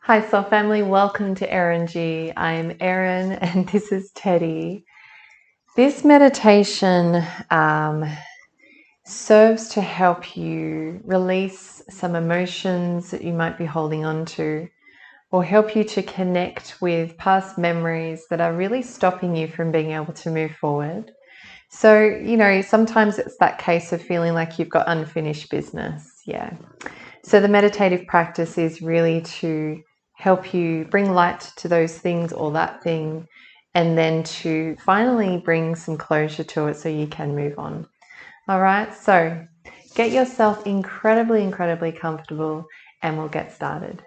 Hi, Soul Family. Welcome to Eringy. I'm Erin and this is Teddy. This meditation serves to help you release some emotions that you might be holding on to, or help you to connect with past memories that are really stopping you from being able to move forward. So, sometimes it's that case of feeling like you've got unfinished business. Yeah. So the meditative practice is really to help you bring light to those things or that thing, and then to finally bring some closure to it so you can move on. All right, so get yourself incredibly comfortable and we'll get started.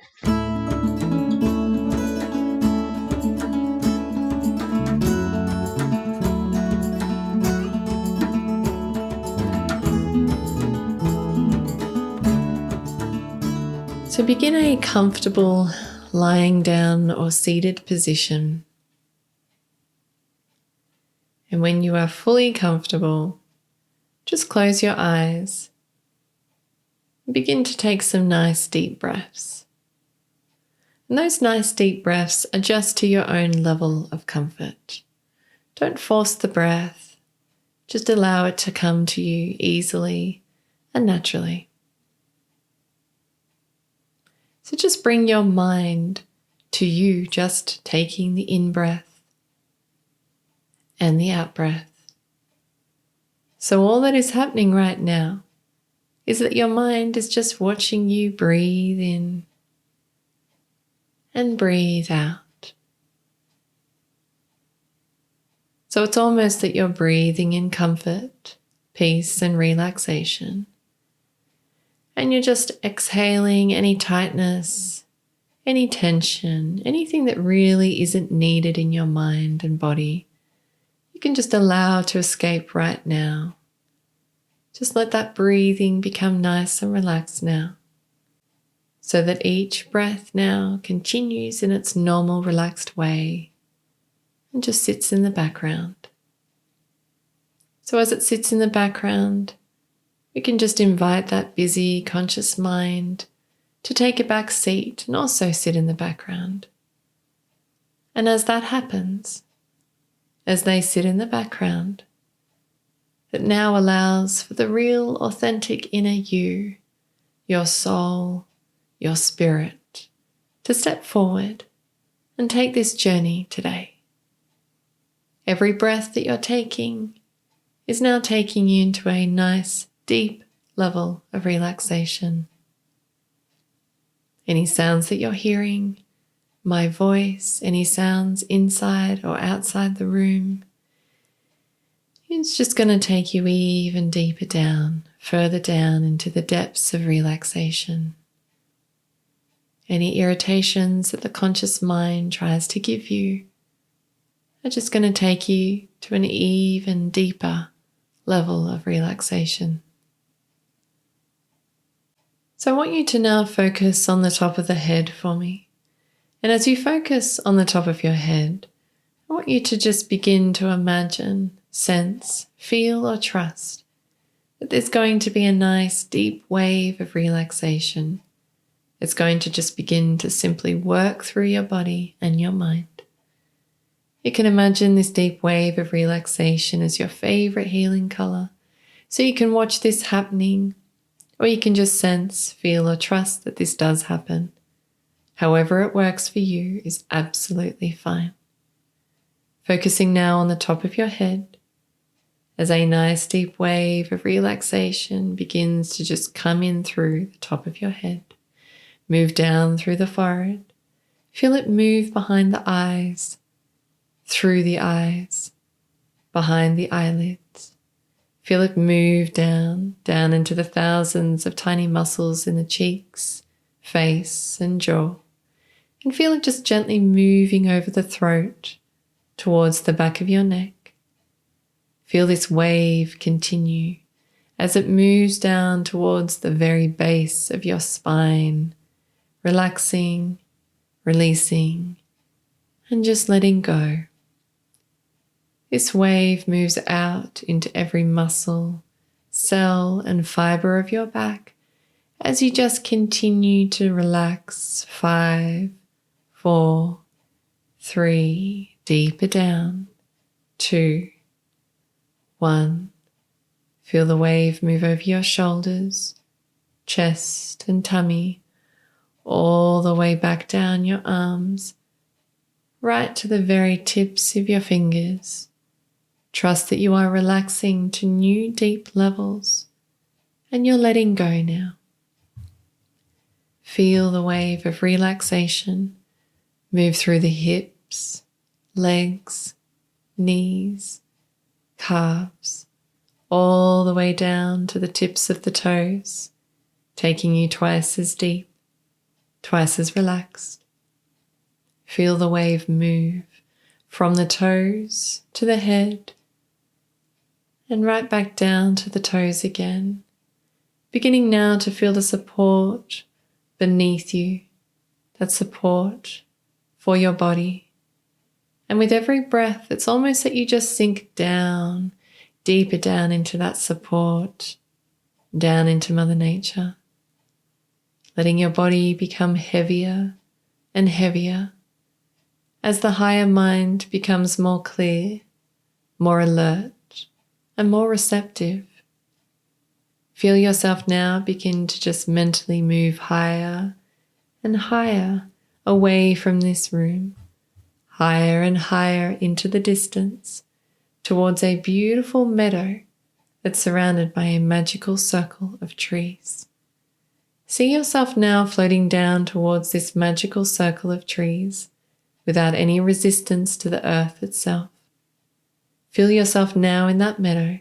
So begin a comfortable lying down or seated position. And when you are fully comfortable, just close your eyes and begin to take some nice deep breaths. And those nice deep breaths are just to your own level of comfort. Don't force the breath, just allow it to come to you easily and naturally. So just bring your mind to you just taking the in-breath and the out-breath. So all that is happening right now is that your mind is just watching you breathe in and breathe out. So it's almost that you're breathing in comfort, peace, and relaxation. And you're just exhaling any tightness, any tension, anything that really isn't needed in your mind and body. You can just allow to escape right now. Just let that breathing become nice and relaxed now, so that each breath now continues in its normal relaxed way and just sits in the background. So as it sits in the background, we can just invite that busy, conscious mind to take a back seat and also sit in the background. And as that happens, as they sit in the background, that now allows for the real, authentic inner you, your soul, your spirit, to step forward and take this journey today. Every breath that you're taking is now taking you into a nice, deep level of relaxation. Any sounds that you're hearing, my voice, any sounds inside or outside the room, it's just going to take you even deeper down, further down into the depths of relaxation. Any irritations that the conscious mind tries to give you are just going to take you to an even deeper level of relaxation. So I want you to now focus on the top of the head for me. And as you focus on the top of your head, I want you to just begin to imagine, sense, feel, or trust that there's going to be a nice deep wave of relaxation. It's going to just begin to simply work through your body and your mind. You can imagine this deep wave of relaxation as your favorite healing color. So you can watch this happening, or you can just sense, feel, or trust that this does happen. However it works for you is absolutely fine. Focusing now on the top of your head as a nice deep wave of relaxation begins to just come in through the top of your head, move down through the forehead, feel it move behind the eyes, through the eyes, behind the eyelids. Feel it move down into the thousands of tiny muscles in the cheeks, face, and jaw. And feel it just gently moving over the throat towards the back of your neck. Feel this wave continue as it moves down towards the very base of your spine, relaxing, releasing, and just letting go. This wave moves out into every muscle, cell, and fiber of your back as you just continue to relax 5, 4, 3, deeper down, 2, 1. Feel the wave move over your shoulders, chest and tummy, all the way back down your arms, right to the very tips of your fingers. Trust that you are relaxing to new deep levels and you're letting go now. Feel the wave of relaxation move through the hips, legs, knees, calves, all the way down to the tips of the toes, taking you twice as deep, twice as relaxed. Feel the wave move from the toes to the head and right back down to the toes again, beginning now to feel the support beneath you, that support for your body. And with every breath, it's almost that you just sink down, deeper down into that support, down into Mother Nature, letting your body become heavier and heavier as the higher mind becomes more clear, more alert, and more receptive. Feel yourself now begin to just mentally move higher and higher away from this room, higher and higher into the distance, towards a beautiful meadow that's surrounded by a magical circle of trees. See yourself now floating down towards this magical circle of trees without any resistance to the earth itself. Feel yourself now in that meadow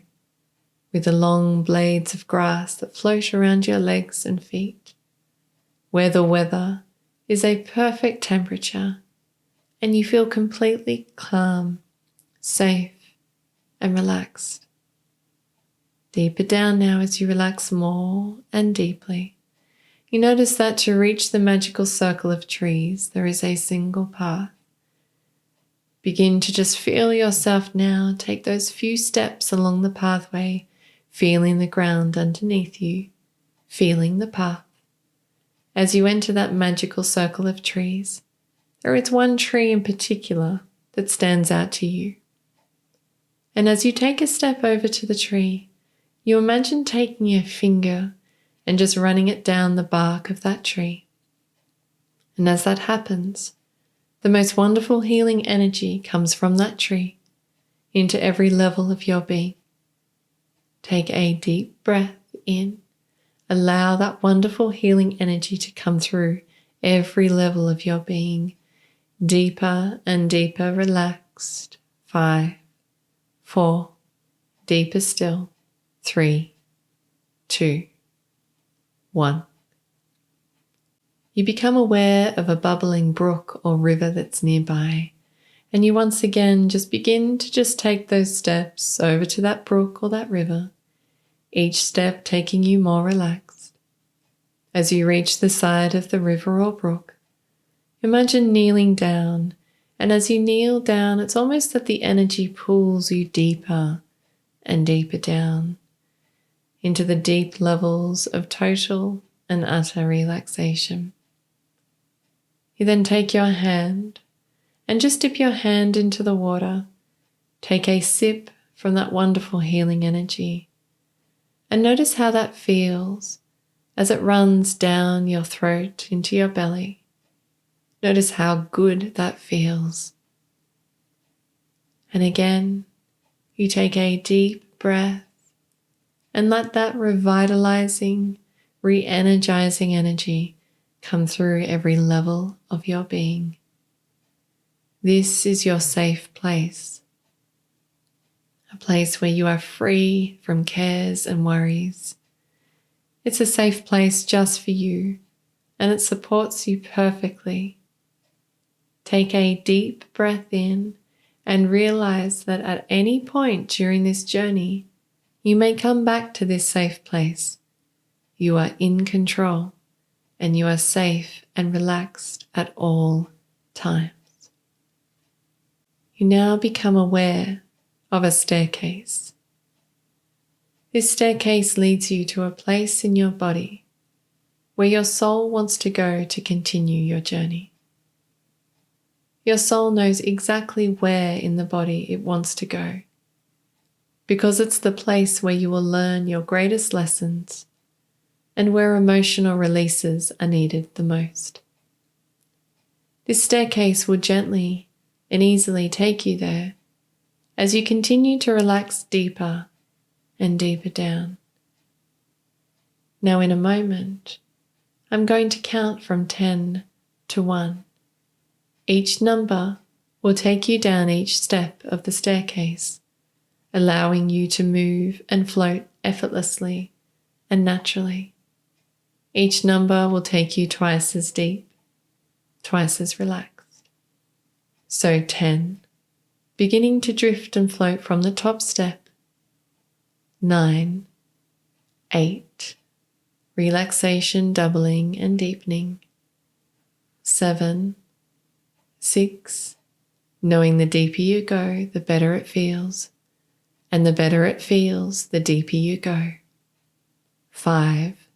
with the long blades of grass that float around your legs and feet, where the weather is a perfect temperature and you feel completely calm, safe, and relaxed. Deeper down now as you relax more and deeply, you notice that to reach the magical circle of trees, there is a single path. Begin to just feel yourself now take those few steps along the pathway, feeling the ground underneath you, feeling the path. As you enter that magical circle of trees, there is one tree in particular that stands out to you. And as you take a step over to the tree, you imagine taking your finger and just running it down the bark of that tree. And as that happens, the most wonderful healing energy comes from that tree into every level of your being. Take a deep breath in. Allow that wonderful healing energy to come through every level of your being, deeper and deeper relaxed. 5, 4, deeper still. 3, 2, 1. You become aware of a bubbling brook or river that's nearby, and you once again just begin to just take those steps over to that brook or that river, each step taking you more relaxed. As you reach the side of the river or brook, imagine kneeling down, and as you kneel down, it's almost that the energy pulls you deeper and deeper down into the deep levels of total and utter relaxation. You then take your hand and just dip your hand into the water. Take a sip from that wonderful healing energy and notice how that feels as it runs down your throat into your belly. Notice how good that feels. And again, you take a deep breath and let that revitalizing, re-energizing energy come through every level of your being. This is your safe place, a place where you are free from cares and worries. It's a safe place just for you, and it supports you perfectly. Take a deep breath in and realize that at any point during this journey, you may come back to this safe place. You are in control and you are safe and relaxed at all times. You now become aware of a staircase. This staircase leads you to a place in your body where your soul wants to go to continue your journey. Your soul knows exactly where in the body it wants to go, because it's the place where you will learn your greatest lessons and where emotional releases are needed the most. This staircase will gently and easily take you there as you continue to relax deeper and deeper down. Now in a moment, I'm going to count from 10 to 1. Each number will take you down each step of the staircase, allowing you to move and float effortlessly and naturally. Each number will take you twice as deep, twice as relaxed. So 10, beginning to drift and float from the top step. 9, 8, relaxation doubling and deepening. 7, 6, knowing the deeper you go, the better it feels, and the better it feels, the deeper you go. 5,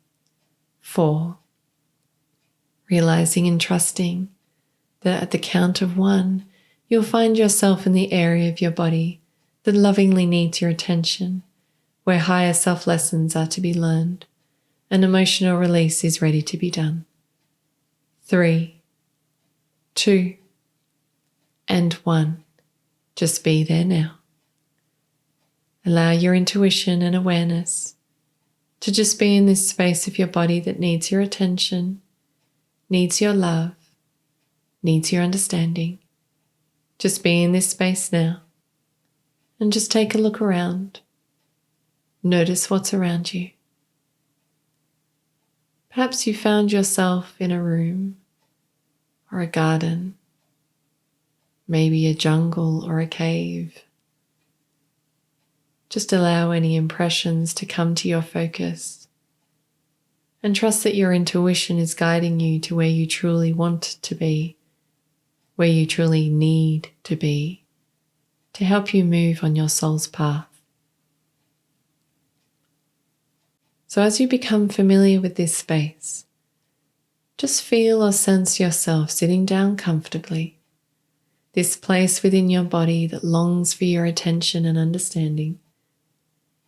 4, realizing and trusting that at the count of 1, you'll find yourself in the area of your body that lovingly needs your attention, where higher self lessons are to be learned and emotional release is ready to be done. 3, 2, and 1. Just be there now. Allow your intuition and awareness to just be in this space of your body that needs your attention, needs your love, needs your understanding. Just be in this space now and just take a look around. Notice what's around you. Perhaps you found yourself in a room or a garden, maybe a jungle or a cave. Just allow any impressions to come to your focus and trust that your intuition is guiding you to where you truly want to be, where you truly need to be, to help you move on your soul's path. So as you become familiar with this space, just feel or sense yourself sitting down comfortably, this place within your body that longs for your attention and understanding.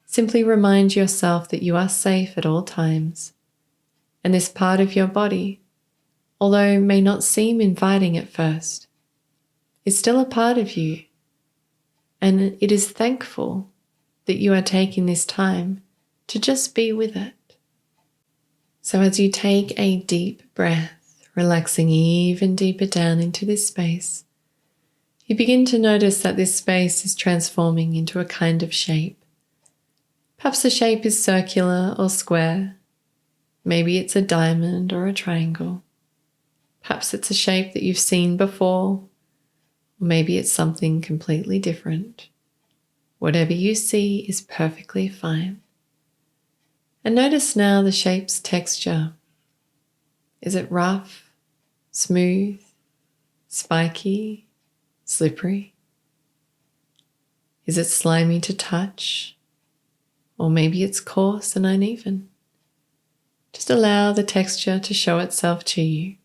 Simply remind yourself that you are safe at all times, and this part of your body, although may not seem inviting at first, is still a part of you, and it is thankful that you are taking this time to just be with it. So as you take a deep breath, relaxing even deeper down into this space, you begin to notice that this space is transforming into a kind of shape. Perhaps the shape is circular or square. Maybe it's a diamond or a triangle. Perhaps it's a shape that you've seen before, or maybe it's something completely different. Whatever you see is perfectly fine. And notice now the shape's texture. Is it rough, smooth, spiky, slippery? Is it slimy to touch? Or maybe it's coarse and uneven. Just allow the texture to show itself to you.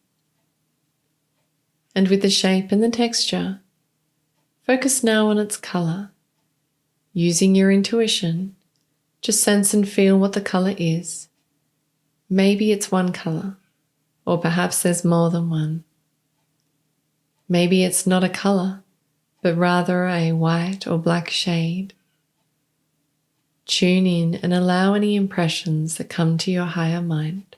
And with the shape and the texture, focus now on its color. Using your intuition, just sense and feel what the color is. Maybe it's one color, or perhaps there's more than one. Maybe it's not a color, but rather a white or black shade. Tune in and allow any impressions that come to your higher mind.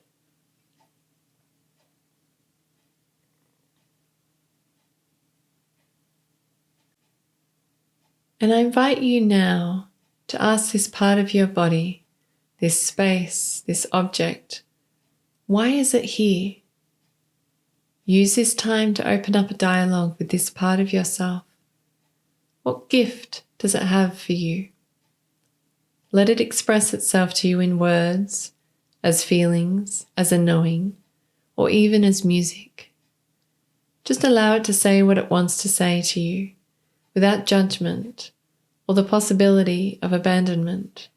And I invite you now to ask this part of your body, this space, this object, why is it here? Use this time to open up a dialogue with this part of yourself. What gift does it have for you? Let it express itself to you in words, as feelings, as a knowing, or even as music. Just allow it to say what it wants to say to you, without judgment or the possibility of abandonment.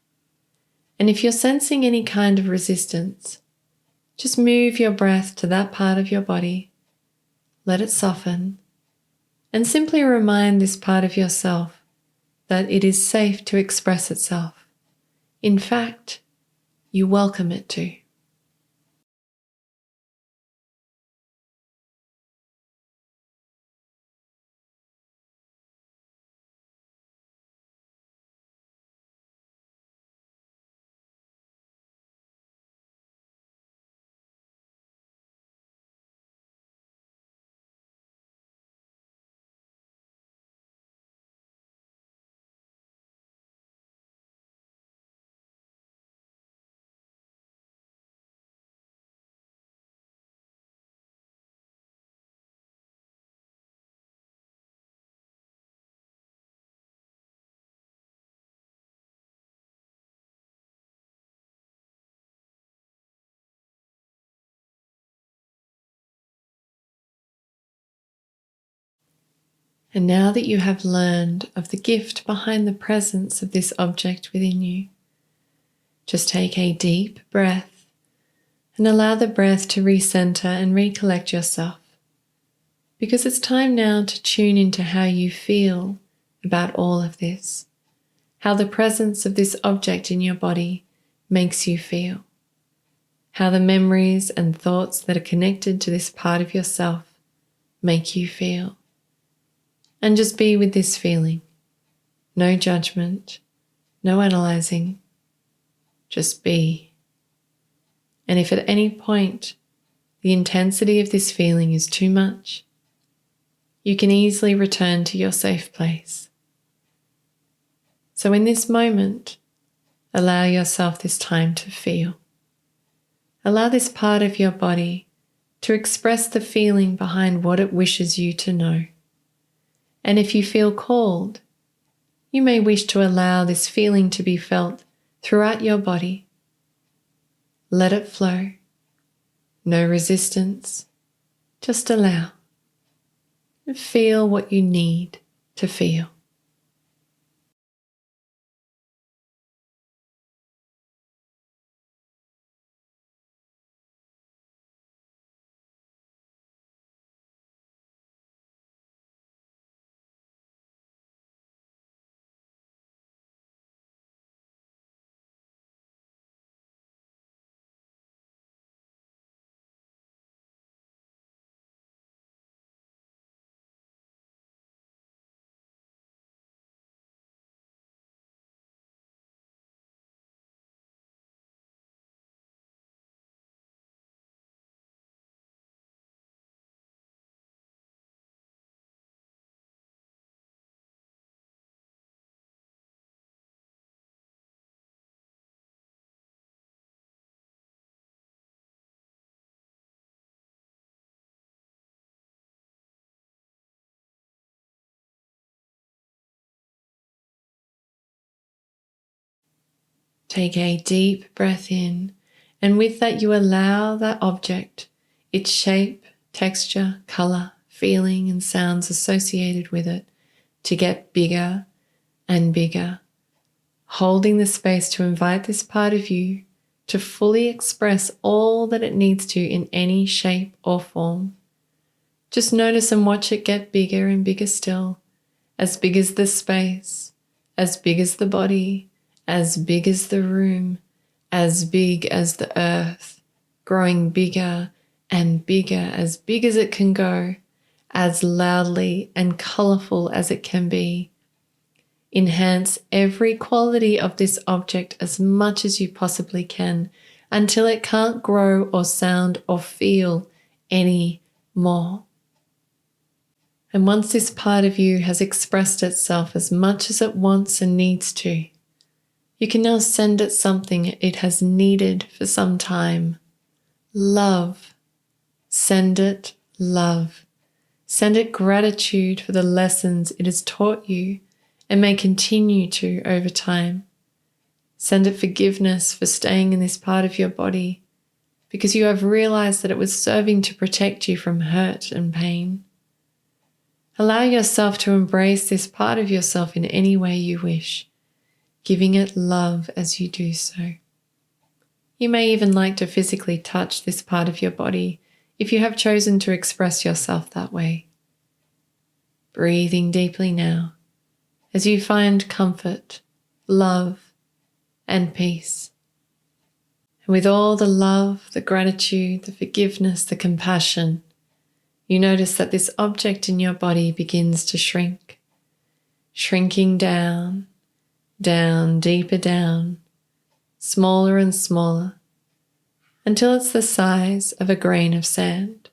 And if you're sensing any kind of resistance, just move your breath to that part of your body, let it soften, And simply remind this part of yourself that it is safe to express itself. In fact, you welcome it to. And now that you have learned of the gift behind the presence of this object within you, just take a deep breath and allow the breath to recenter and recollect yourself. Because it's time now to tune into how you feel about all of this, how the presence of this object in your body makes you feel, how the memories and thoughts that are connected to this part of yourself make you feel. And just be with this feeling. No judgment, no analyzing, just be. And if at any point the intensity of this feeling is too much, you can easily return to your safe place. So in this moment, allow yourself this time to feel. Allow this part of your body to express the feeling behind what it wishes you to know. And if you feel called, you may wish to allow this feeling to be felt throughout your body. Let it flow. No resistance. Just allow. And feel what you need to feel. Take a deep breath in, and with that you allow that object, its shape, texture, color, feeling, and sounds associated with it to get bigger and bigger, holding the space to invite this part of you to fully express all that it needs to in any shape or form. Just notice and watch it get bigger and bigger still, as big as the space, as big as the body, as big as the room, as big as the earth, growing bigger and bigger, as big as it can go, as loudly and colorful as it can be. Enhance every quality of this object as much as you possibly can until it can't grow or sound or feel any more. And once this part of you has expressed itself as much as it wants and needs to, you can now send it something it has needed for some time. Love. Send it love. Send it gratitude for the lessons it has taught you and may continue to over time. Send it forgiveness for staying in this part of your body because you have realized that it was serving to protect you from hurt and pain. Allow yourself to embrace this part of yourself in any way you wish, giving it love as you do so. You may even like to physically touch this part of your body if you have chosen to express yourself that way. breathing deeply now as you find comfort, love, and peace. And with all the love, the gratitude, the forgiveness, the compassion, you notice that this object in your body begins to shrink, shrinking down, down, deeper down, smaller and smaller, until it's the size of a grain of sand.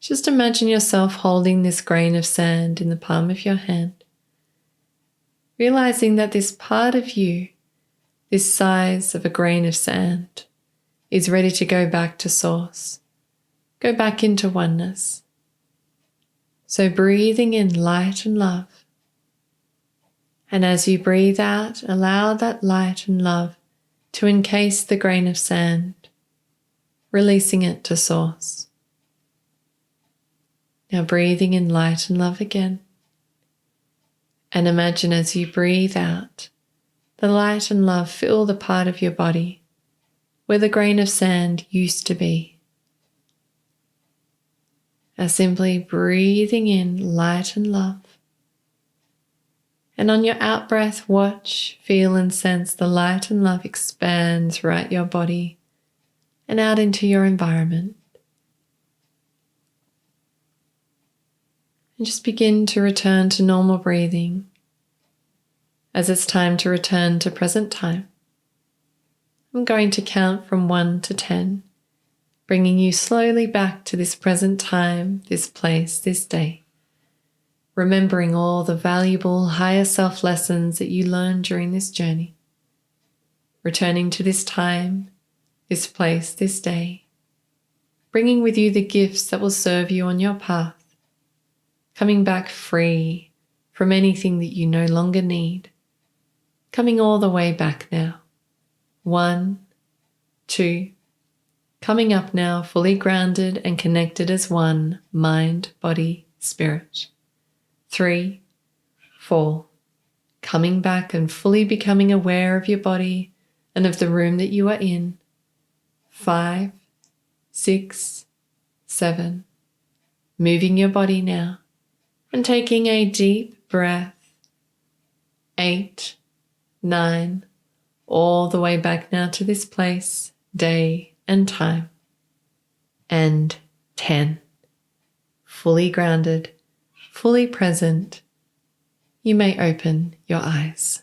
Just imagine yourself holding this grain of sand in the palm of your hand, realizing that this part of you, this size of a grain of sand, is ready to go back to source, go back into oneness. So breathing in light and love. And as you breathe out, allow that light and love to encase the grain of sand, releasing it to source. Now breathing in light and love again. And imagine as you breathe out, the light and love fill the part of your body where the grain of sand used to be. Now simply breathing in light and love. And on your out-breath, watch, feel and sense the light and love expand throughout your body and out into your environment. And just begin to return to normal breathing as it's time to return to present time. I'm going to count from 1 to 10, bringing you slowly back to this present time, this place, this day. Remembering all the valuable higher self lessons that you learned during this journey. Returning to this time, this place, this day. Bringing with you the gifts that will serve you on your path. Coming back free from anything that you no longer need. Coming all the way back now. 1, 2. Coming up now, fully grounded and connected as one, mind, body, spirit. 3, 4, coming back and fully becoming aware of your body and of the room that you are in. 5, 6, 7, moving your body now and taking a deep breath. 8, 9, all the way back now to this place, day and time. And 10, fully grounded, fully present, you may open your eyes.